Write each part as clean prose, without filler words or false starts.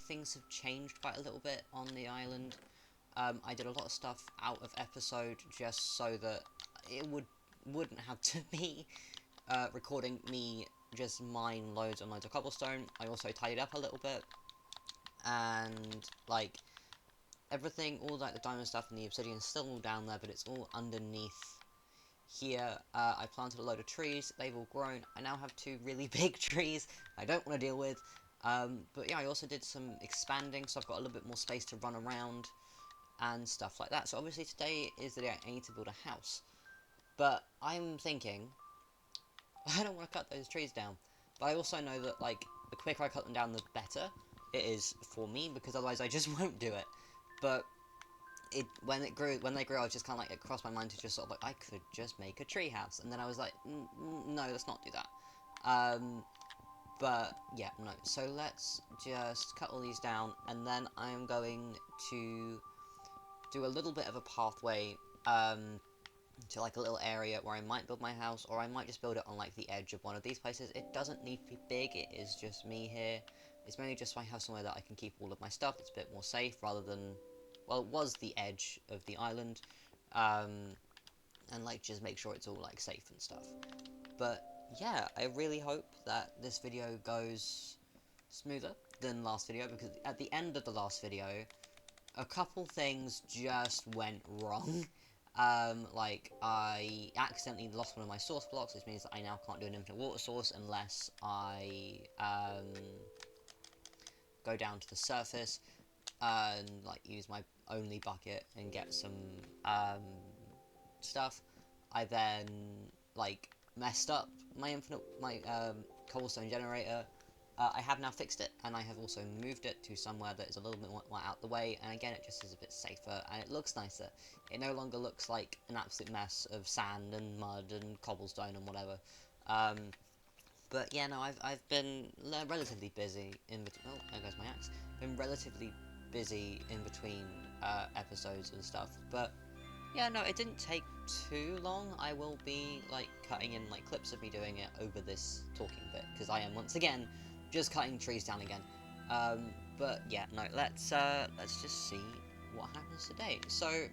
things have changed quite a little bit on the island. I did a lot of stuff out of episode just so that it wouldn't have to be recording me just mine loads and loads of cobblestone. I also tidied up a little bit, and like everything, all like the diamond stuff and the obsidian is still all down there, but it's all underneath here. I planted a load of trees, they've all grown. I now have 2 really big trees I don't want to deal with. But yeah, I also did some expanding, so I've got a little bit more space to run around and stuff like that. So obviously today is the day I need to build a house. But I'm thinking, I don't want to cut those trees down. But I also know that, like, the quicker I cut them down, the better it is for me, because otherwise I just won't do it. But when they grew, I was just kind of like, it crossed my mind to just sort of like, I could just make a tree house. And then I was like, no, let's not do that. But yeah, no. So let's just cut all these down, and then I'm going to do a little bit of a pathway to like a little area where I might build my house, or I might just build it on like the edge of one of these places. It doesn't need to be big, it is just me here. It's mainly just so I have somewhere that I can keep all of my stuff. It's a bit more safe rather than, well, it was the edge of the island, and like just make sure it's all like safe and stuff. But yeah, I really hope that this video goes smoother than last video, because at the end of the last video, a couple things just went wrong. Like, I accidentally lost one of my source blocks, which means that I now can't do an infinite water source unless I, go down to the surface, and, like, use my only bucket and get some, stuff. I then, like, messed up my cobblestone generator. I have now fixed it, and I have also moved it to somewhere that is a little bit more out the way, and again, it just is a bit safer, and it looks nicer. It no longer looks like an absolute mess of sand and mud and cobblestone and whatever. But yeah, no, I've been relatively busy in between. Oh, there goes my axe. Been relatively busy in between episodes and stuff, but yeah, no, it didn't take too long. I will be like cutting in like clips of me doing it over this talking bit, because I am once again just cutting trees down again. But yeah, no, let's just see what happens today. So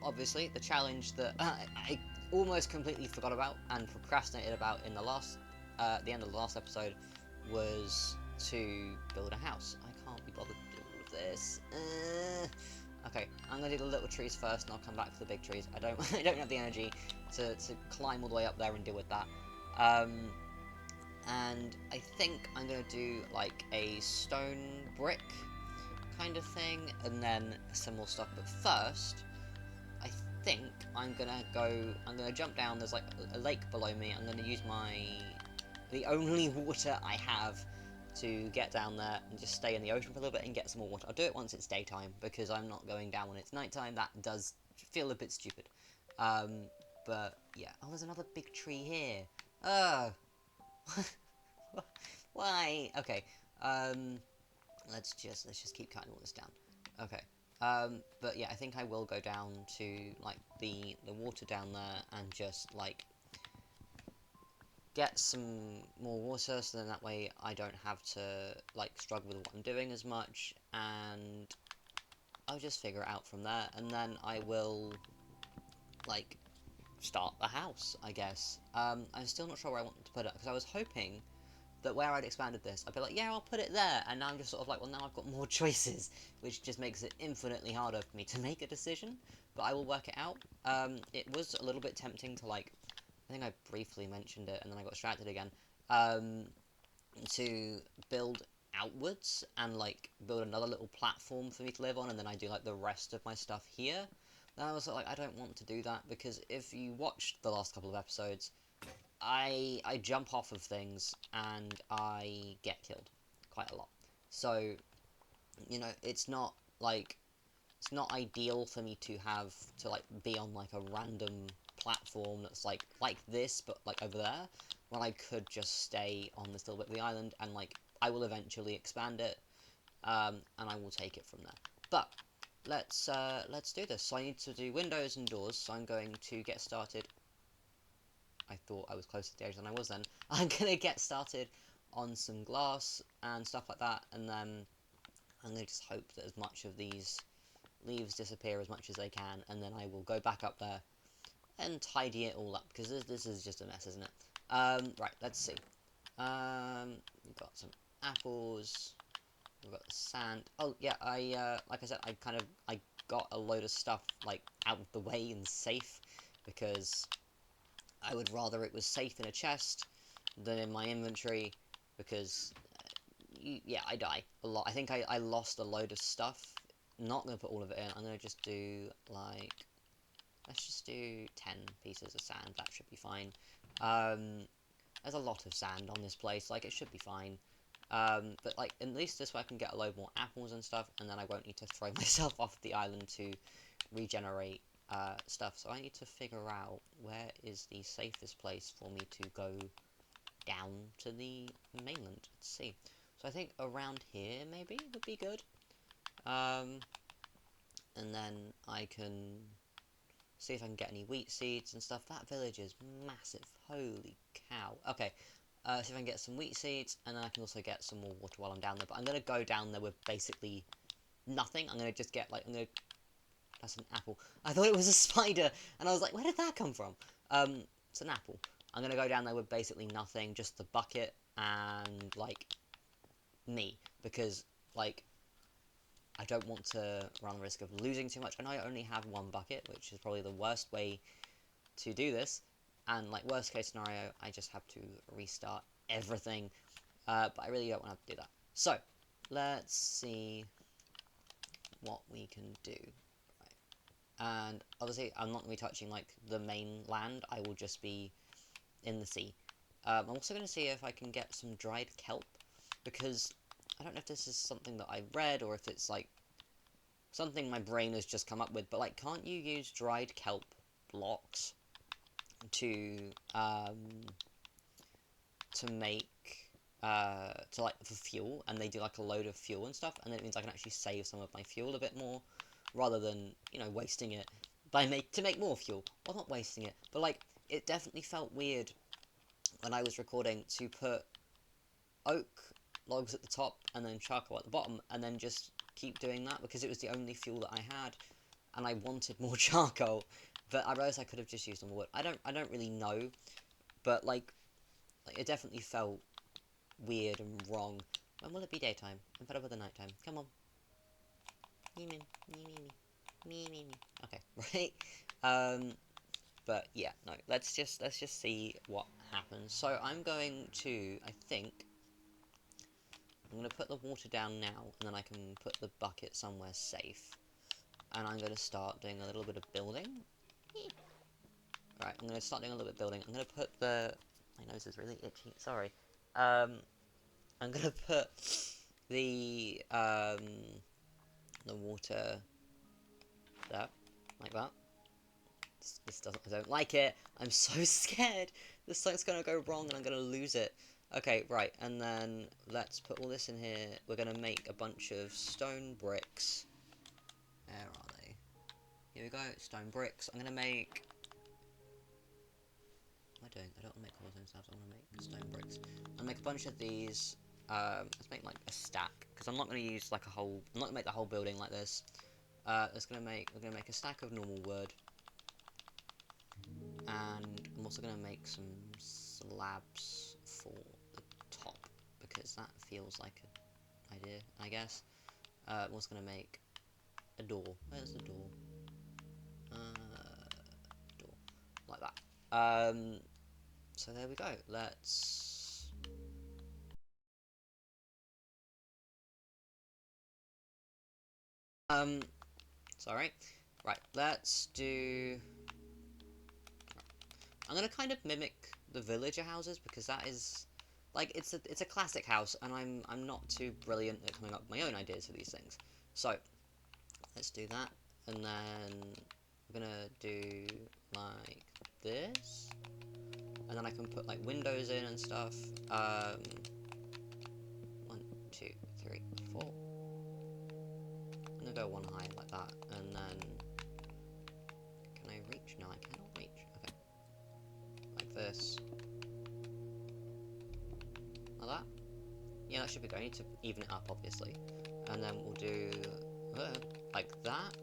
obviously the challenge that I almost completely forgot about and procrastinated about in the the end of the last episode was to build a house. I can't be bothered to do all of this. Okay, I'm gonna do the little trees first, and I'll come back for the big trees. I don't have the energy to climb all the way up there and deal with that. And I think I'm gonna do like a stone brick kind of thing, and then some more stuff. But first, I think I'm gonna jump down. There's like a lake below me. I'm gonna use the only water I have to get down there and just stay in the ocean for a little bit and get some more water. I'll do it once it's daytime, because I'm not going down when it's nighttime. That does feel a bit stupid. But yeah. Oh, there's another big tree here. Why? Okay. Let's just keep cutting all this down. Okay. But yeah, I think I will go down to like the water down there and just like get some more water, so then that way I don't have to like struggle with what I'm doing as much, and I'll just figure it out from there, and then I will like start the house, I guess. I'm still not sure where I want to put it, because I was hoping that where I'd expanded this, I'd be like, yeah, I'll put it there, and now I'm just sort of like, well, now I've got more choices, which just makes it infinitely harder for me to make a decision, but I will work it out. It was a little bit tempting to, like, I think I briefly mentioned it, and then I got distracted again, to build outwards, and, like, build another little platform for me to live on, and then I do, like, the rest of my stuff here. Then I was like, I don't want to do that, because if you watched the last couple of episodes, I jump off of things and I get killed quite a lot. So, you know, it's not ideal for me to have to like be on like a random platform that's like this, but like over there, when I could just stay on this little bit of the island, and like I will eventually expand it, and I will take it from there. But let's do this. So I need to do windows and doors. So I'm going to get started. I thought I was closer to the edge than I was then. I'm gonna get started on some glass and stuff like that, and then I'm going to just hope that as much of these leaves disappear as much as they can, and then I will go back up there and tidy it all up, because this is just a mess, isn't it? Right, let's see. We've got some apples, we've got the sand. Oh, yeah, like I said, I got a load of stuff, like, out of the way and safe, because I would rather it was safe in a chest than in my inventory, because, yeah, I die a lot. I think I lost a load of stuff. Not going to put all of it in. I'm going to just do, like, let's just do 10 pieces of sand. That should be fine. There's a lot of sand on this place. Like, it should be fine. But, like, at least this way I can get a load more apples and stuff, and then I won't need to throw myself off the island to regenerate stuff. So I need to figure out where is the safest place for me to go down to the mainland. Let's see. So I think around here, maybe, would be good. And then I can see if I can get any wheat seeds and stuff. That village is massive. Holy cow. Okay, see if I can get some wheat seeds, and then I can also get some more water while I'm down there. But I'm going to go down there with basically nothing. I'm going to just get, like, that's an apple. I thought it was a spider, and I was like, where did that come from? It's an apple. I'm going to go down there with basically nothing, just the bucket and, like, me. Because, like, I don't want to run the risk of losing too much. I know I only have one bucket, which is probably the worst way to do this. And, like, worst case scenario, I just have to restart everything. But I really don't want to have to do that. So, let's see what we can do. Right. And, obviously, I'm not going to be touching, like, the main land. I will just be in the sea. I'm also going to see if I can get some dried kelp. Because I don't know if this is something that I read, or if it's, like, something my brain has just come up with, but, like, can't you use dried kelp blocks to make, for fuel, and they do, like, a load of fuel and stuff, and then it means I can actually save some of my fuel a bit more, rather than, you know, wasting it to make more fuel. Well, not wasting it, but, like, it definitely felt weird when I was recording to put oak logs at the top and then charcoal at the bottom, and then just keep doing that, because it was the only fuel that I had, and I wanted more charcoal. But I realised I could have just used normal wood. I don't really know, but like it definitely felt weird and wrong. When will it be daytime? I'm fed up with the nighttime. Come on. Me me me me me me me. Okay, right. But yeah, no. Let's just see what happens. So I'm going to, I think, I'm going to put the water down now, and then I can put the bucket somewhere safe. And I'm going to start doing a little bit of building. Right, I'm going to start doing a little bit of building. I'm going to put the... My nose is really itchy, sorry. I'm going to put the water there, like that. This doesn't... I don't like it. I'm so scared. This thing's going to go wrong and I'm going to lose it. Okay, right, and then let's put all this in here. We're going to make a bunch of stone bricks. Where are they? Here we go, stone bricks. I'm going to make... What am I doing? I don't want to make cobblestone slabs, I want to make stone bricks. I'll make a bunch of these. Let's make, like, a stack, because I'm not going to use, like, a whole... I'm not going to make the whole building like this. We're going to make a stack of normal wood. And I'm also going to make some slabs for the top, because that feels like an idea, I guess. I'm also going to make a door. Where's the door? Door. Like that. So there we go. Let's... Sorry. Right, let's do... I'm gonna kind of mimic the villager houses, because that is... Like, it's a classic house, and I'm not too brilliant at coming up with my own ideas for these things. So, let's do that, and then we're gonna do, like, this, and then I can put, like, windows in and stuff. 1, 2, 3, 4. I'm gonna go one high like that, and then... Can I reach? No, I cannot reach. Okay. Like this. Like that. Yeah, that should be good. I need to even it up, obviously. And then we'll do like that.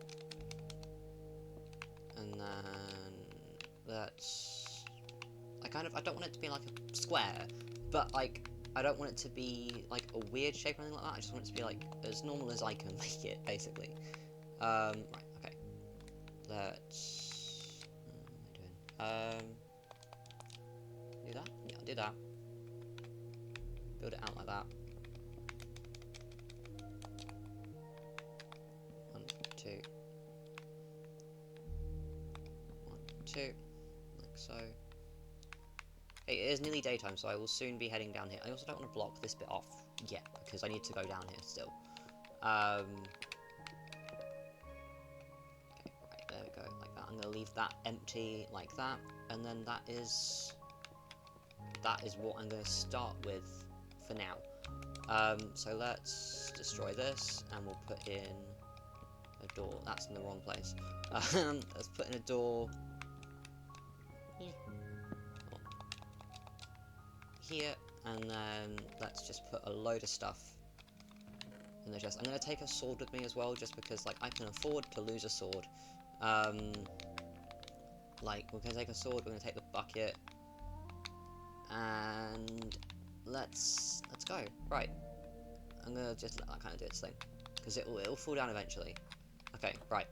And then let's... I don't want it to be like a square, but like, I don't want it to be like a weird shape or anything like that. I just want it to be like as normal as I can make it, basically. Right, okay. Let's... What am I doing? Do that? Yeah, I'll do that. Build it out like that. 1, 2. 1, 2. Like so. It is nearly daytime, so I will soon be heading down here. I also don't want to block this bit off yet, because I need to go down here still. Okay, right, there we go, like that. I'm going to leave that empty like that, and then that is what I'm going to start with for now. So let's destroy this, and we'll put in a door. That's in the wrong place. Let's put in a door here, and then let's just put a load of stuff in the chest. I'm going to take a sword with me as well, just because like I can afford to lose a sword. Like, we're going to take a sword, we're going to take the bucket, and let's go. Right, I'm going to just let that kind of do its thing, because it'll fall down eventually. Okay, right.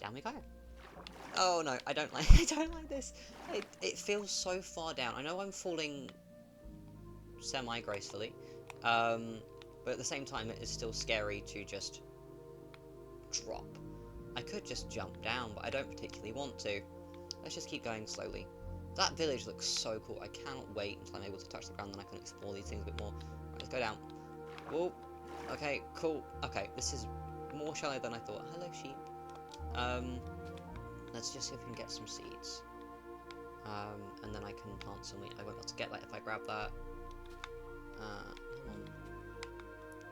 Down we go. Oh no, I don't like this. It feels so far down. I know I'm falling semi-gracefully, but at the same time it is still scary to just drop. I could just jump down, but I don't particularly want to. Let's just keep going slowly. That village looks so cool. I cannot wait until I'm able to touch the ground, then I can explore these things a bit more. Right, let's go down. Whoa. Okay, cool. Okay, this is more shallow than I thought. Hello, sheep. Let's just see if we can get some seeds. And then I can plant some wheat. I won't be able to get that if I grab that. Come on.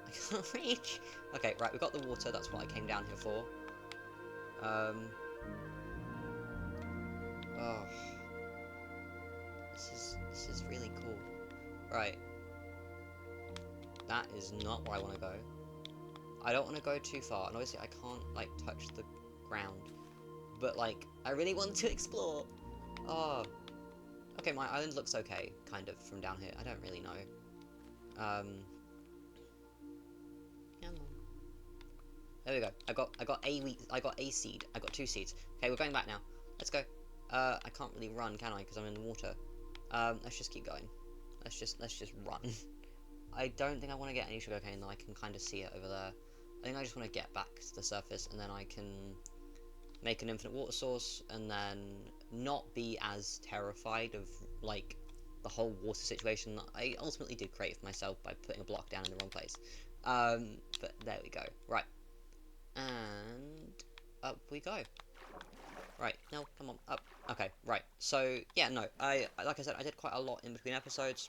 I can't reach. Okay, right, we got the water. That's what I came down here for. Oh, this is really cool. Right, that is not where I want to go. I don't want to go too far, and obviously I can't like touch the ground. But like, I really want to explore. Oh, okay, my island looks okay, kind of from down here. I don't really know. Come on. There we go. I got a seed. I got 2 seeds. Okay, we're going back now. Let's go. I can't really run, can I? Because I'm in the water. Let's just keep going. Let's just run. I don't think I want to get any sugarcane, though. I can kind of see it over there. I think I just want to get back to the surface, and then I can make an infinite water source, and then not be as terrified of like the whole water situation that I ultimately did create for myself by putting a block down in the wrong place. But there we go. Right. And up we go. Right, no, come on, up. Okay, right. So, yeah, no, I like I said, I did quite a lot in between episodes,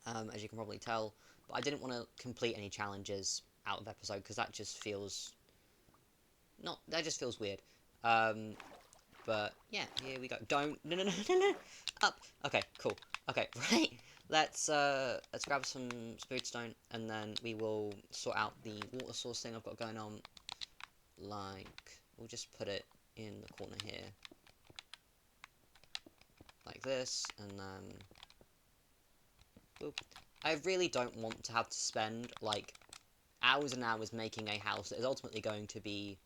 as you can probably tell, but I didn't want to complete any challenges out of episode, because that just feels... that just feels weird. But, yeah, here we go. No, up! Okay, cool. Okay, right, let's grab some smooth stone, and then we will sort out the water source thing I've got going on. Like, we'll just put it in the corner here, like this, and then boop. I really don't want to have to spend like hours and hours making a house that is ultimately going to be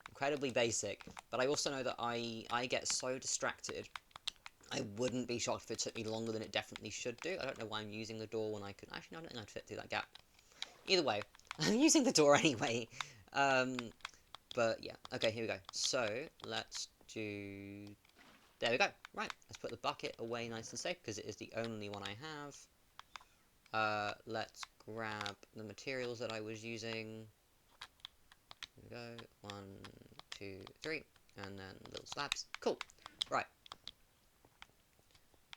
incredibly basic, but I also know that I get so distracted. I wouldn't be shocked if it took me longer than it definitely should do. I don't know why I'm using the door when I could... Actually, no, I don't think I'd fit through that gap. Either way, I'm using the door anyway. But yeah, okay, here we go. So, let's do... There we go. Right, let's put the bucket away nice and safe, because it is the only one I have. Let's grab the materials that I was using. Here we go. 1, 2, 3. And then little slabs. Cool. Right.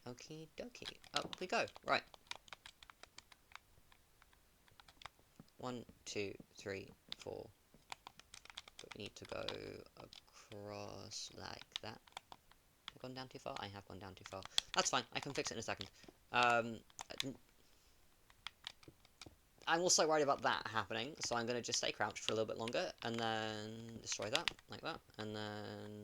Okie dokie. Up we go. Right. 1, 2, 3, 4. But we need to go across like that. Have I gone down too far? I have gone down too far. That's fine. I can fix it in a second. Um, I'm also worried about that happening, so I'm going to just stay crouched for a little bit longer, and then destroy that, like that, and then...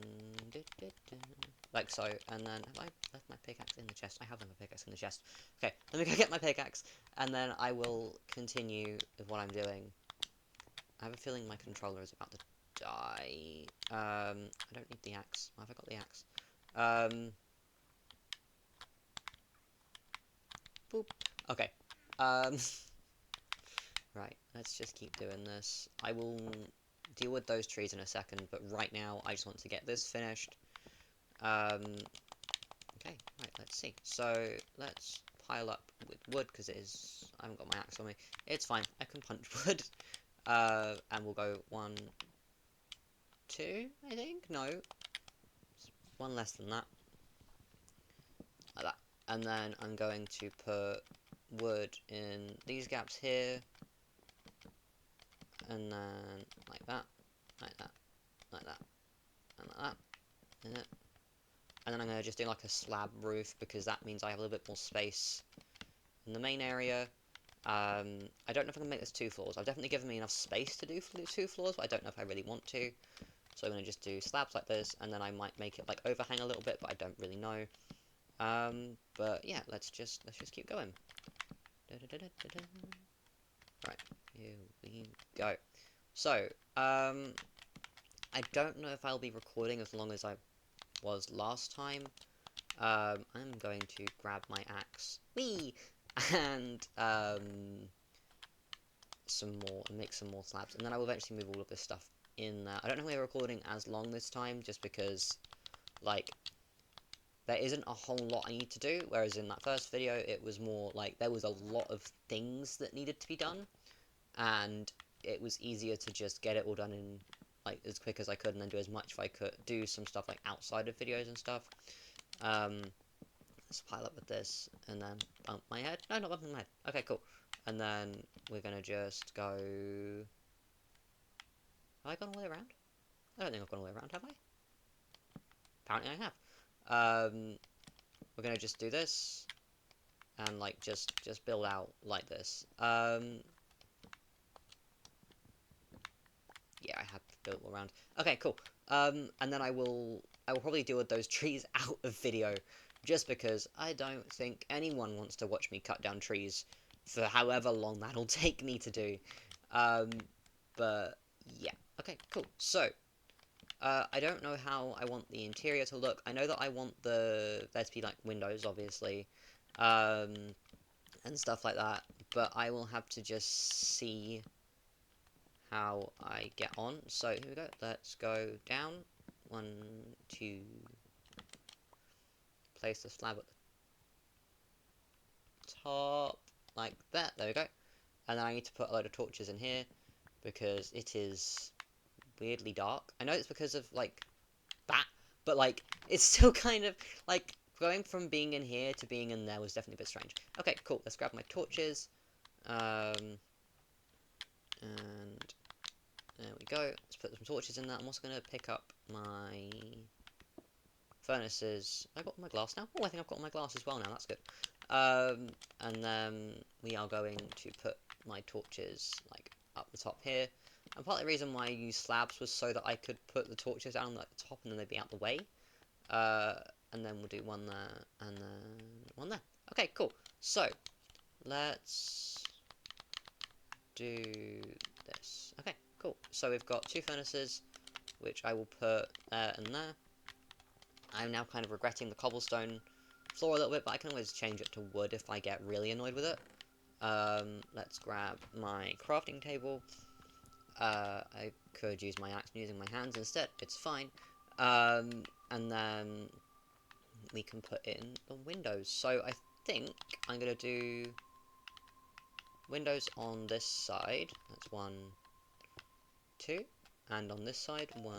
like so, and then... have I left my pickaxe in the chest? I have left my pickaxe in the chest. Okay, let me go get my pickaxe, and then I will continue with what I'm doing. I have a feeling my controller is about to die. I don't need the axe. Why have I got the axe? Boop. Okay. Right, let's just keep doing this. I will deal with those trees in a second, but right now I just want to get this finished. Okay, right, let's see. So, let's pile up with wood, because it is... I haven't got my axe on me. It's fine, I can punch wood. And we'll go 1, 2, I think? No. It's one less than that. Like that. And then I'm going to put wood in these gaps here. And then like that, like that, like that, and like that, and it. And then I'm going to just do like a slab roof, because that means I have a little bit more space in the main area. I don't know if I can make this 2 floors. I've definitely given me enough space to do 2 floors, but I don't know if I really want to. So I'm going to just do slabs like this, and then I might make it like overhang a little bit, but I don't really know. But yeah, let's just keep going. Right, here we go. So, I don't know if I'll be recording as long as I was last time. I'm going to grab my axe, whee, and make some more slabs, and then I will eventually move all of this stuff in there. I don't know if we're recording as long this time, just because, like, there isn't a whole lot I need to do, whereas in that first video, it was more like there was a lot of things that needed to be done, and it was easier to just get it all done in like as quick as I could, and then do as much if I could, do some stuff like outside of videos and stuff. Let's pile up with this, and then bump my head. No, not bumping my head. Okay, cool. And then we're gonna just go... Have I gone all the way around? I don't think I've gone all the way around, have I? Apparently I have. We're gonna just do this, and like just build out like this. Yeah, I have built all around. Okay, cool. And then I will probably deal with those trees out of video, just because I don't think anyone wants to watch me cut down trees for however long that'll take me to do. But yeah, okay, cool. So, I don't know how I want the interior to look. I know that I want there to be like windows, obviously, and stuff like that. But I will have to just see how I get on. So here we go. Let's go down. 1, 2. Place the slab at the top, like that. There we go. And then I need to put a load of torches in here, because it is weirdly dark. I know it's because of like that, but like it's still kind of like going from being in here to being in there was definitely a bit strange. Okay, cool. Let's grab my torches. And there we go. Let's put some torches in that. I'm also going to pick up my furnaces. Have I got my glass now? Oh, I think I've got my glass as well now. That's good. And then we are going to put my torches like up the top here. And part of the reason why I used slabs was so that I could put the torches down at the top and then they'd be out the way. And then we'll do one there and then one there. Okay, cool. So let's do this. Okay, cool. So we've got 2 furnaces, which I will put there and there. I'm now kind of regretting the cobblestone floor a little bit, but I can always change it to wood if I get really annoyed with it. Let's grab my crafting table. I could use my axe using my hands instead. It's fine. And then we can put in the windows. So I think I'm going to do windows on this side. That's 1, 2. And on this side, 1,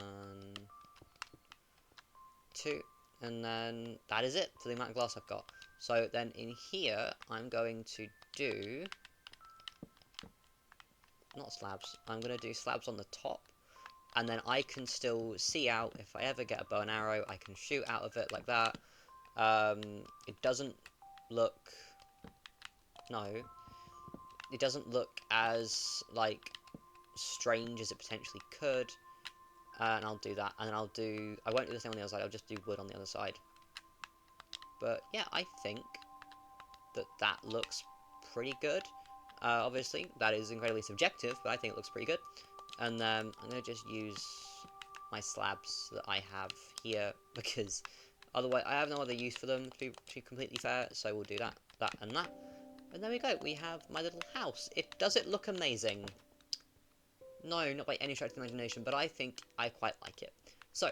2. And then that is it for the amount of glass I've got. So then in here, I'm going to do... not slabs. I'm going to do slabs on the top. And then I can still see out. If I ever get a bow and arrow, I can shoot out of it like that. It doesn't look no, it doesn't look as, like, strange as it potentially could. And I'll do that, and then I won't do the same on the other side, I'll just do wood on the other side. But yeah, I think that looks pretty good. Obviously, that is incredibly subjective, but I think it looks pretty good. And I'm going to just use my slabs that I have here, because otherwise I have no other use for them, to be completely fair, so we'll do that, and that. And there we go, we have my little house. Does it look amazing? No, not by any stretch of the imagination, but I think I quite like it. So,